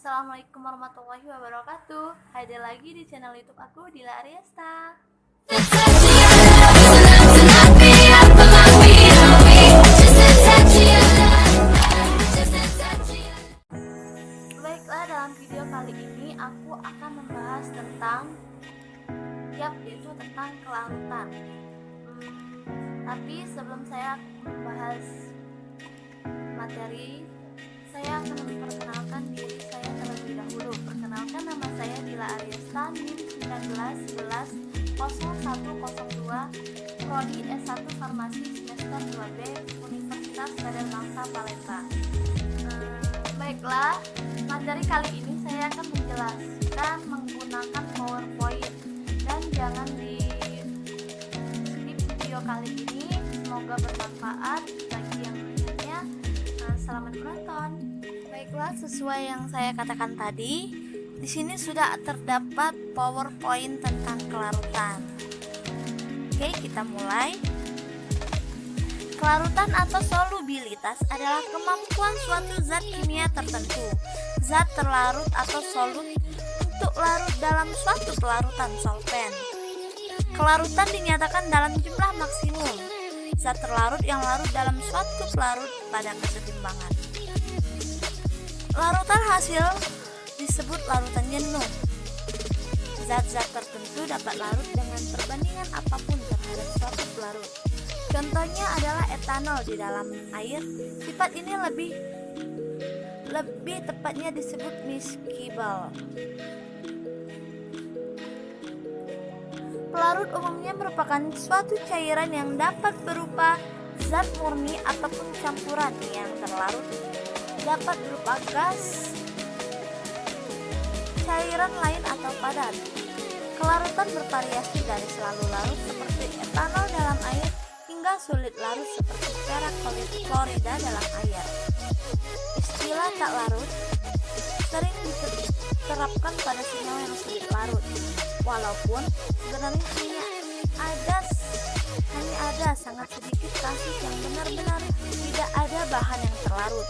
Assalamualaikum warahmatullahi wabarakatuh. Hadir lagi di channel YouTube aku, Dila Ariesta. Baiklah, dalam video kali ini aku akan membahas tentang yaitu tentang kelarutan. Tapi sebelum saya membahas materi, saya akan memperkenalkan diri saya terlebih dahulu. Perkenalkan, nama saya Dila Ariesta, NIM 19110102, Prodi S1 Farmasi semester 2B, Universitas Gadjah Mada Palembang. Baiklah, materi kali ini saya akan menjelaskan menggunakan PowerPoint, dan jangan di skip video kali ini. Semoga bermanfaat bagi yang melihatnya. Selamat menonton. Baiklah, sesuai yang saya katakan tadi, di sini sudah terdapat PowerPoint tentang kelarutan. Oke, kita mulai. Kelarutan atau solubilitas adalah kemampuan suatu zat kimia tertentu, zat terlarut atau solut, untuk larut dalam suatu pelarutan solvent. Kelarutan dinyatakan dalam jumlah maksimum zat terlarut yang larut dalam suatu pelarut pada kesetimbangan. Larutan hasil disebut larutan jenuh. Zat-zat tertentu dapat larut dengan perbandingan apapun terhadap suatu pelarut. Contohnya adalah etanol di dalam air. Sifat ini lebih tepatnya disebut miscible. Pelarut umumnya merupakan suatu cairan yang dapat berupa zat murni ataupun campuran yang terlarut, dapat berupa gas, cairan lain atau padat. Kelarutan bervariasi dari selalu larut seperti etanol dalam air hingga sulit larut seperti perak klorida dalam air. Istilah tak larut sering diterapkan pada senyawa yang sulit larut, walaupun sebenarnya hanya ada sangat sedikit kasus yang benar-benar tidak ada bahan yang terlarut.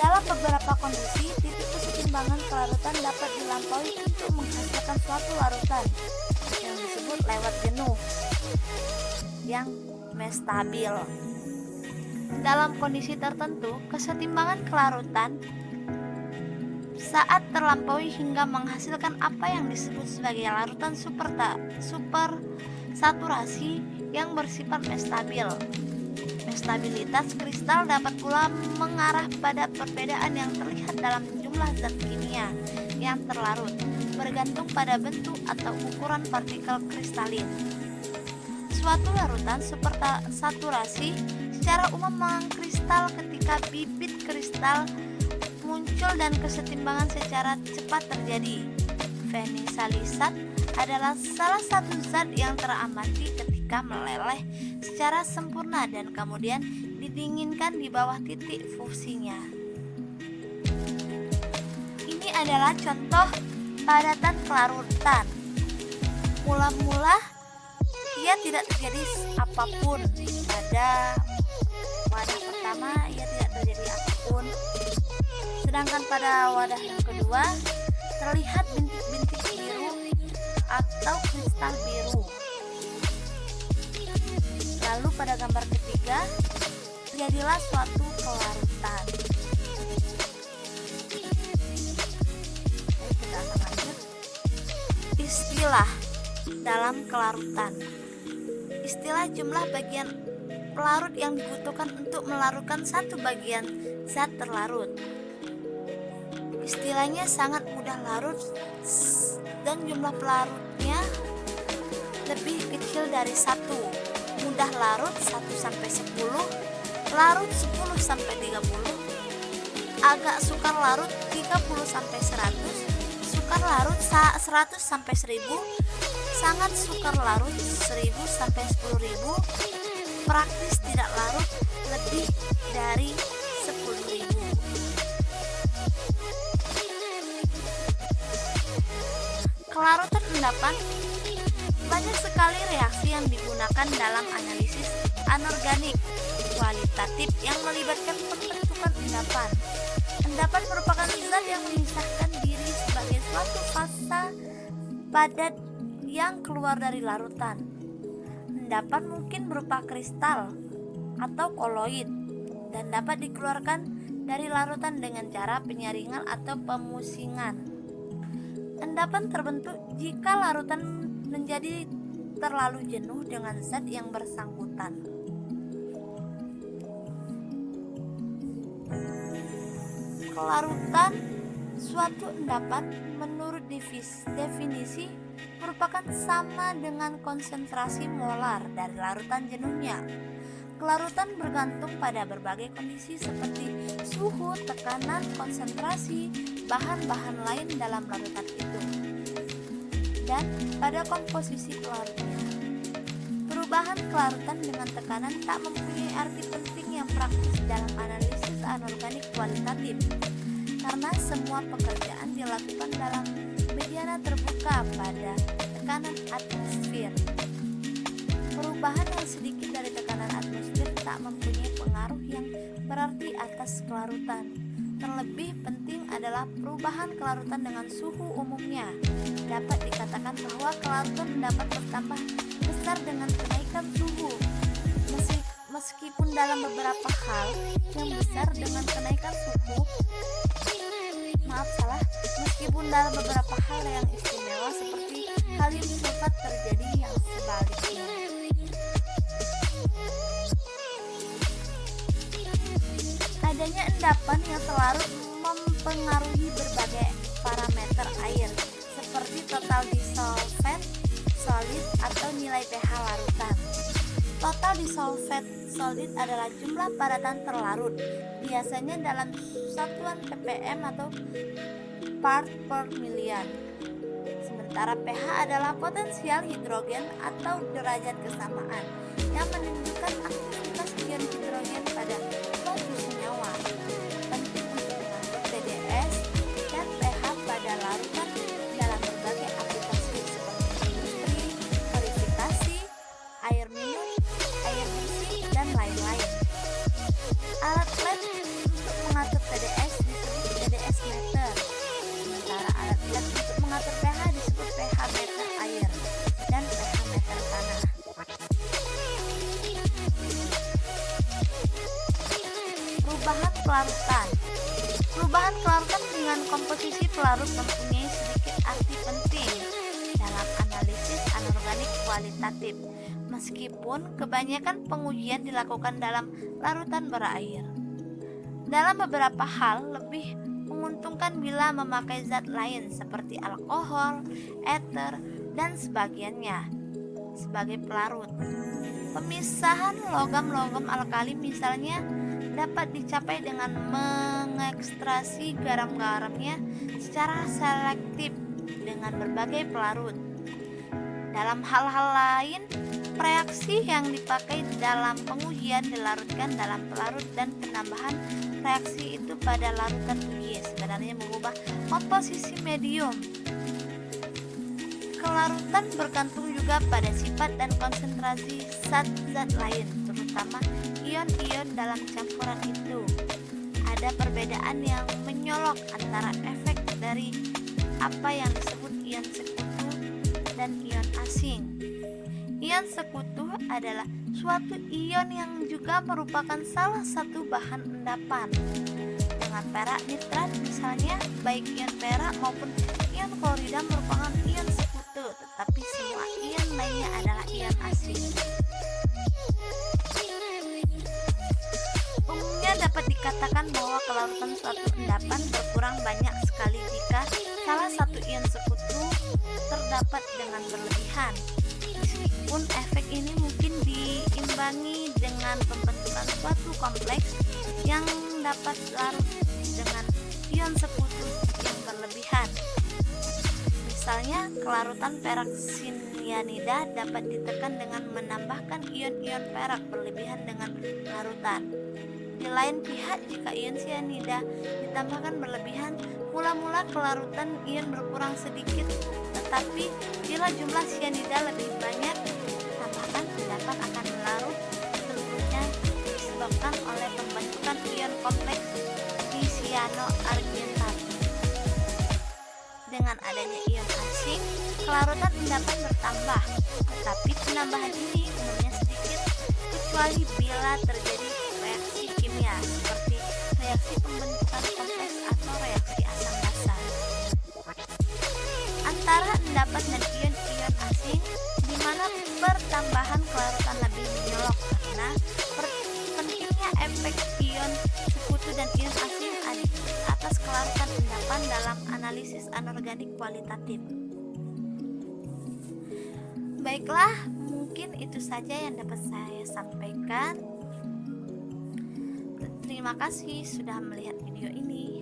Dalam beberapa kondisi, titik kesetimbangan kelarutan dapat dilampaui untuk menghasilkan suatu larutan yang disebut lewat jenuh yang stabil. Dalam kondisi tertentu, kesetimbangan kelarutan saat terlampaui hingga menghasilkan apa yang disebut sebagai larutan supersaturasi yang bersifat stabil. Stabilitas kristal dapat pula mengarah pada perbedaan yang terlihat dalam jumlah zat kimia yang terlarut, bergantung pada bentuk atau ukuran partikel kristalin. Suatu larutan supersaturasi secara umum mengkristal ketika bibit kristal muncul dan kesetimbangan secara cepat terjadi. Venisalisat adalah salah satu zat yang teramati ketika meleleh secara sempurna dan kemudian didinginkan di bawah titik fusinya. Ini adalah contoh padatan kelarutan. Mula-mula ia tidak terjadi apapun. Pada wadah pertama ia tidak terjadi apapun, sedangkan pada wadah yang kedua terlihat bintik-bintik biru atau kristal biru. Lalu pada gambar ketiga terjadilah suatu kelarutan. Oke, kita akan lanjut. Istilah dalam kelarutan. Istilah jumlah bagian pelarut yang dibutuhkan untuk melarutkan satu bagian zat terlarut. Istilahnya sangat mudah larut dan jumlah pelarutnya lebih kecil dari 1. Mudah larut 1-10, larut 10-30, agak sukar larut 30-100, sukar larut 100-1000, sangat sukar larut 1000-10.000, praktis tidak larut lebih dari 10.000. Kelarutan endapan. Banyak sekali reaksi yang digunakan dalam analisis anorganik kualitatif yang melibatkan pembentukan endapan. Endapan merupakan zat yang memisahkan padat yang keluar dari larutan. Endapan mungkin berupa kristal atau koloid dan dapat dikeluarkan dari larutan dengan cara penyaringan atau pemusingan. Endapan terbentuk jika larutan menjadi terlalu jenuh dengan zat yang bersangkutan. Kelarutan suatu endapan menurut definisi merupakan sama dengan konsentrasi molar dari larutan jenuhnya. Kelarutan bergantung pada berbagai kondisi seperti suhu, tekanan, konsentrasi, bahan-bahan lain dalam larutan itu, dan pada komposisi pelarutnya. Perubahan kelarutan dengan tekanan tak mempunyai arti penting yang praktis dalam analisis anorganik kualitatif, karena semua pekerjaan dilakukan dalam mediana terbuka pada tekanan atmosfer. Perubahan yang sedikit dari tekanan atmosfer tak mempunyai pengaruh yang berarti atas kelarutan. Terlebih penting adalah perubahan kelarutan dengan suhu umumnya. Dapat dikatakan bahwa kelarutan dapat bertambah besar dengan kenaikan suhu, meskipun dalam beberapa hal yang besar dengan kenaikan suhu meskipun dalam beberapa hal yang istimewa seperti kalium sulfat terjadi yang sebaliknya. Adanya endapan yang terlarut mempengaruhi berbagai parameter air seperti total dissolvent solid atau nilai pH larutan. Total dissolvent solid adalah jumlah padatan terlarut, biasanya dalam satuan ppm atau part per million. Sementara pH adalah potensial hidrogen atau derajat kesamaan yang menunjukkan aktivitas ion hidrogen pada suatu senyawa. Penting untuk mengatur TDS dan pH pada larutan dalam berbagai aplikasi seperti industri, purifikasi, air minum, air bersih, dan lain-lain. Alat lab untuk mengatur TDS disebut TDS meter, sementara alat lab untuk mengatur pH disebut pH meter air dan pH meter tanah. Perubahan kelarutan. Perubahan kelarutan dengan komposisi pelarut mempunyai sedikit arti penting dalam analisis anorganik kualitatif, meskipun kebanyakan pengujian dilakukan dalam larutan berair. Dalam beberapa hal lebih menguntungkan bila memakai zat lain seperti alkohol, ether, dan sebagiannya sebagai pelarut. Pemisahan logam-logam alkali misalnya dapat dicapai dengan mengekstraksi garam-garamnya secara selektif dengan berbagai pelarut. Dalam hal-hal lain, reaksi yang dipakai dalam pengujian dilarutkan dalam pelarut dan penambahan reaksi itu pada larutan uji sebenarnya mengubah komposisi medium. Kelarutan bergantung juga pada sifat dan konsentrasi zat-zat lain, terutama ion-ion dalam campuran itu. Ada perbedaan yang menyolok antara efek dari apa yang disebut ion sekutu dan ion asing. Ion sekutu adalah suatu ion yang juga merupakan salah satu bahan endapan. Dengan perak nitrat misalnya, baik ion perak maupun ion klorida merupakan ion sekutu, tetapi semua ion lainnya adalah ion asing. Umumnya dapat dikatakan bahwa kelarutan suatu endapan berkurang banyak sekali jika salah satu ion sekutu terdapat dengan berlebihan. Meskipun efek ini mungkin diimbangi dengan pembentukan suatu kompleks yang dapat larut dengan ion sekutu yang berlebihan. Misalnya, kelarutan perak sianida dapat ditekan dengan menambahkan ion-ion perak berlebihan dengan larutan. Di lain pihak, jika ion sianida ditambahkan berlebihan, mula-mula kelarutan ion berkurang sedikit, tetapi bila jumlah sianida lebih banyak, tambahkan endapan akan larut seluruhnya disebabkan oleh pembentukan ion kompleks di cyanoargentat. Dengan adanya ion asing, kelarutan endapan bertambah, tetapi penambahan ini umumnya sedikit kecuali bila terjadi reaksi kimia seperti reaksi pembentukan kompleks atau reaksi asam basa antara endapan dan ion-ion asing, di mana pertambahan kelarutan lebih menyolok karena pentingnya efek ion sekutu dan ion asing atas kelarutan endapan dalam analisis anorganik kualitatif. Baiklah, mungkin itu saja yang dapat saya sampaikan. Terima kasih sudah melihat video ini.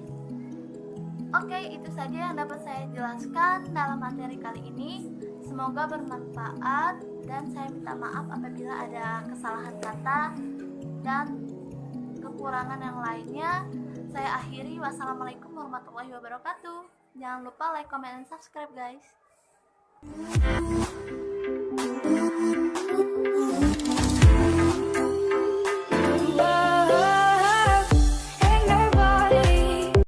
Oke, itu saja yang dapat saya jelaskan dalam materi kali ini. Semoga bermanfaat dan saya minta maaf apabila ada kesalahan kata dan kekurangan yang lainnya. Saya akhiri. Wassalamualaikum warahmatullahi wabarakatuh. Jangan lupa like, comment, dan subscribe guys.